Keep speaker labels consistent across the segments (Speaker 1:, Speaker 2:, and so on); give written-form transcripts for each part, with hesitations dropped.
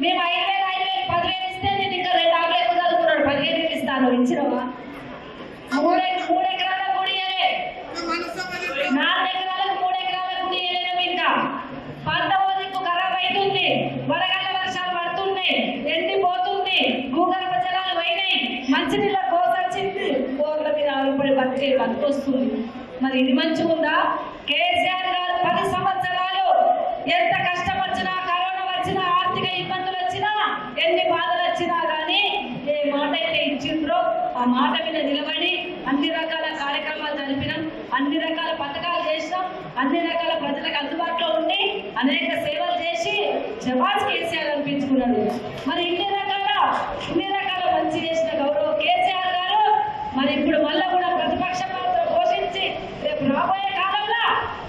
Speaker 1: మేము 5,000 10,000 ఇస్తే నేను ఇంకా 2 ఆకులు ఎక్కువ చదువుకున్నాడు 15,000 ఇస్తాను ఇచ్చినవా 3 ఎకరాల గుడి ఇయ్యలే 4 ఎకరాలకు 3 ఎకరాల గుడి ఇయ్యలేము ఇంకా పంట ఓదికు ఖరాబ్ అవుతుంది వడగళ్ళ వర్షాలు పడుతున్నాయి ఎండిపోతుంది భూగర్భ జలాలు పోయినాయి మంచినీళ్ళ కోసొచ్చింది బోర్ల మీద ఆలుపడి బతికొస్తుంది మరి ఇది మంచిగా ఉందా? కేసీఆర్ గారు 10 సంవత్సరాలు ఎంత కష్టం వచ్చినా కరోనా వచ్చినా ఆర్థిక ఇబ్బందులు వచ్చినా ఎన్ని బాధలు వచ్చినా కానీ ఏ మాట అయితే ఇచ్చిండ్రో ఆ మాట మీద నిలబడి అన్ని రకాల కార్యక్రమాలు జరిపినాం అన్ని రకాల పథకాలు చేసినాం అన్ని రకాల ప్రజలకు అందుబాటులో ఉండి అనేక సేవలు చేసి జవాజ్ కేసీఆర్ అనిపించుకున్నాడు. మరి ఇన్ని రకాల మంచి చేసిన గౌరవ కేసీఆర్ గారు మరి ఇప్పుడు మళ్ళా కూడా ప్రతిపక్ష పాత్ర పోషించి రేపు రాబోయే కాలంలో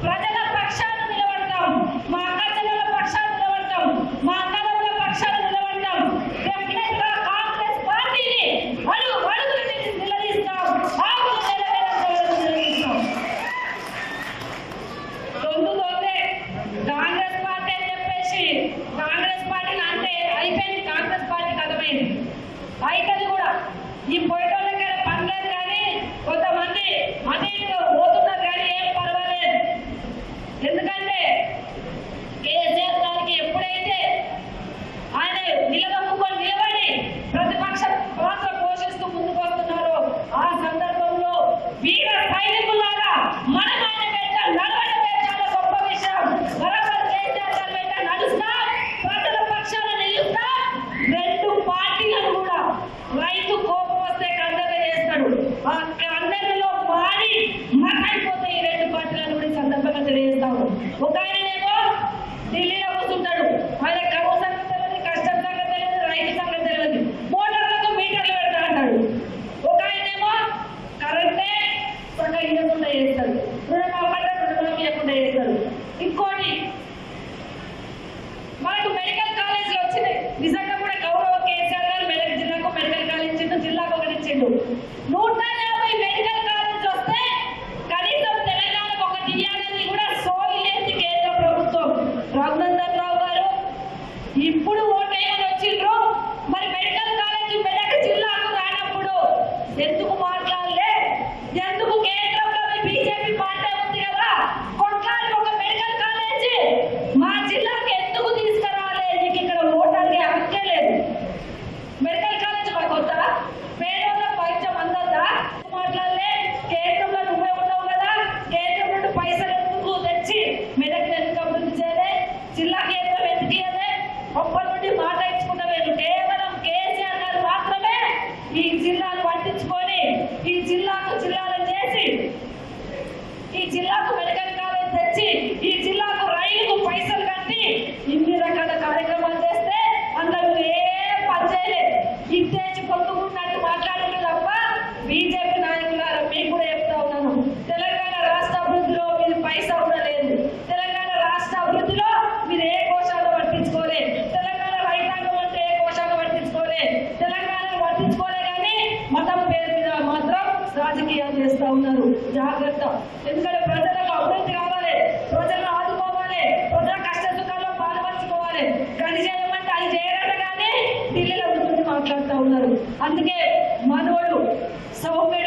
Speaker 1: ప్రజల పక్షాన నిలబడతాం మా అక్క చెల్లెల పక్షాన నిలబడతాం మా అన్నదమ్ముల పక్షాన నిలబడతాం డెఫినెట్గా కాంగ్రెస్ పార్టీని అడుగులు నిలదీస్తాం ఆకులు నిలదీస్తాం. తొందరలోనే కాంగ్రెస్ పార్టీ అని చెప్పేసి కాంగ్రెస్ పార్టీని అంటే అయిపోయింది కాంగ్రెస్ పార్టీ కథమైంది అయితది కూడా ఈ పోయేటోళ్ళకి పనిలేదు కానీ కొంతమంది అటు ఇటు పోతున్నారు కానీ ఏం పర్వాలేదు. ఎందుకంటే కేసీఆర్ గారికి ఎప్పుడైతే ఆయన నిలబడి ప్రతిపక్ష పాత్ర పోషిస్తూ ముందుకు వస్తున్నారో ఆ సందర్భంలో వీర సైనికులాగా మనం ఆయన పెట్ట నడవడమే చాలా గొప్ప విషయం. బరాబర్ కేసీఆర్ గారు పెట్ట నడుస్తా ప్రజల పక్షాన నిలుస్తా 2 పార్టీలను కూడా రైతు కోపం వస్తే కందగా చేస్తాడు ఆ కందలో మారి మరైపోతే ఈ 2 పార్టీలను కూడా సందర్భంగా తెలియజేస్తాము. ఒక ఆయనేమో ఢిల్లీలో కూర్చుంటాడు ఆయన కరువు సంగతి తెలియదు కష్టం సంగతి తెలియదు రైతు సంగతి తెలియదు మోటార్లకు మీటర్లు పెడతా అంటాడు. ఒక ఆయనేమో కరెంటే సగం ఇవ్వకుండా చేస్తాడు రుణమాఫీ ఇవ్వకుండా చేస్తాడు. ఇంకోటి మనకు మెడికల్ కాలేజీలు వచ్చినాయి నిజంగా కూడా గౌరవ కేసీఆర్ గారు మెదక్ జిల్లాకు మెడికల్ కాలేజ్ ఇచ్చిండు జిల్లాకు ఒకటి ఇచ్చిండు 150 మెడికల్ కాలేజ్ వస్తే కనీసం తెలంగాణకు ఒకటి ఇవ్వాలని కూడా సోయి లేదు కేంద్ర ప్రభుత్వం. రఘునందన్ రావు గారు ఇప్పుడు ఓటేమని వచ్చిండ్రు మరి మెడికల్ కాలేజ్ మెదక్ జిల్లాకు రానప్పుడు ఎందుకు మాట్లాడలే? ఎందుకు కేంద్రంలో బీజేపీ పార్టీ ఉంది కదా కొట్లాడి ఒక మెడికల్ కాలేజీ మా జిల్లాకు ఎందుకు తీసుకురాలే? నీకు ఇక్కడ ఓటానికి హక్కే లేదు. మెడికల్ కాలేజ్ మాకు వద్దా? పేదోళ్ళకు వైద్యం అందద్దా? మాట్లాడలే. కేంద్రంలో నువ్వే ఉన్నావు కదా కేంద్రం నుండి పైసలు ఎందుకు తెచ్చి మెదక్ ఎందుకు అభివృద్ధి చేయలే? జిల్లా కేంద్రం ఎందుకు ఇవ్వలే? ఒక్కరి నుండి మాట ఇచ్చుకున్న వేరు కేవలం కేసీఆర్ గారు మాత్రమే ఈ జిల్లాను పట్టించుకొని ఈ జిల్లాలను చేసి ఈ జిల్లాకు మెడికల్ కాలేజ్ తెచ్చి ఈ జిల్లాకు రైలుకు పైసలు కట్టి ఇన్ని రకాల కార్యక్రమాలు చేస్తే అందరూ ఏ పని చేయలేదు. ఇచ్చేసి పొందుకున్నట్టు మాట్లాడారు తప్ప బీజేపీ నాయకులారా మీకు కూడా చెప్తా ఉన్నాను తెలంగాణ రాష్ట్ర అభివృద్ధిలో మీరు పైసా కూడా లేదు. తెలంగాణ రాష్ట్ర అభివృద్ధిలో మీరు ఏ కోశాలు పట్టించుకోలే. తెలంగాణ రైతాంగం అంటే ఏ కోశాలు పట్టించుకోలే. తెలంగాణను పట్టించుకోలే కానీ మతం పేరు మీద మాత్రం రాజకీయాలు చేస్తూ ఉన్నారు. జాగ్రత్త. ఎందుకంటే ప్రజలకు అభివృద్ధి కావాలి ప్రజలను ఆదుకోవాలి ప్రజల కష్ట సుఖాల్లో పాల్పంచుకోవాలి గది చేయమంటే అది చేయడం కానీ ఢిల్లీలో కూర్చొని మాట్లాడుతూ ఉన్నారు. అందుకే మనోళ్ళు సౌమ్య